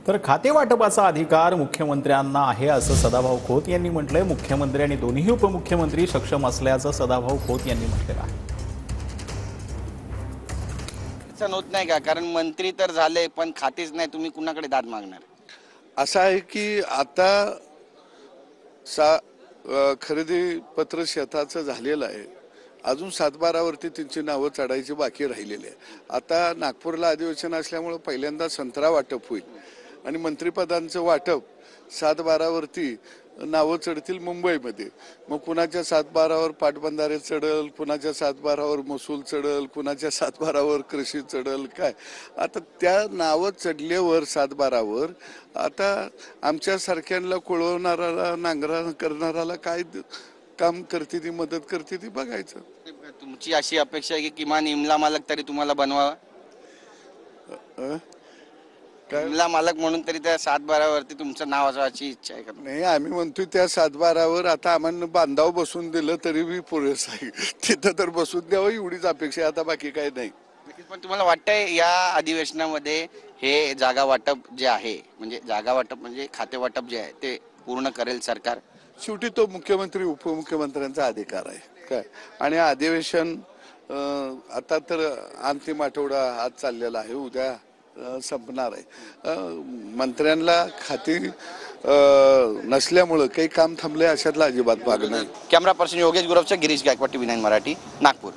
तर खाते वाटपाचा अधिकार मुख्यमंत्र्यांना आहे असं सदाभाऊ खोत यांनी म्हटलंय। मुख्यमंत्री आणि दोन्ही उपमुख्यमंत्री सक्षम असल्याचं सदाभाऊ खोत यांनी म्हटलेलं आहे। असं होत नाही का? कारण मंत्री तर झाले पण खातेच नाही, तुम्ही कुणाकडे दाद मागणार? असं आहे की आता खरेदी पत्र शेताचं झालेलं आहे, अजून 7-12वरती त्यांची नावं चढायची बाकी राहिलेली आहे। आता नागपूरला अधिवेशन असल्यामुळे पहिल्यांदा संत्रा वाटप होईल आणि मंत्रिपदांचं वाटप 7-12वरती नावं चढतील मुंबईमध्ये। मग कुणाच्या 7-12वर पाटबंधारे चढल, कुणाच्या 7-12वर महसूल चढल, कुणाच्या 7-12वर कृषी चढल, काय आता त्या नावं चढल्यावर 7-12वर आता आमच्यासारख्यांना कुळवणाऱ्याला नांगरा करणाऱ्याला काय काम करते ती, मदत करते ती बघायचं। तुमची अशी अपेक्षा आहे की किमान इमला मालक तरी तुम्हाला बनवावा? इमला मालक म्हणून तरी त्या 7-12वरती तुमचं नाव असायची इच्छा आहे का? नाही, आम्ही म्हणतोय त्या 7-12वर आता आम्हाला बांधाव बसून दिलं तरी बी पुरेस आहे, तिथं तर बसून द्यावं एवढीच अपेक्षा, आता बाकी काही नाही। पण तुम्हाला वाटतंय या अधिवेशनामध्ये हे जागा वाटप जे आहे, म्हणजे जागा वाटप म्हणजे खाते वाटप जे आहे ते पूर्ण करेल सरकार? शेवटी तो मुख्यमंत्री उपमुख्यमंत्र्यांचा अधिकार आहे काय। आणि अधिवेशन आता तर अंतिम आठवडा आज चाललेला आहे, उद्या संपणार आहे। मंत्र्यांना खाती नसल्यामुळं काही काम थांबले अशातला अजिबात भाग नाही। कॅमेरा पर्सन योगेश गुरवचा, गिरीश गायकवाड, TV9 मराठी, नागपूर।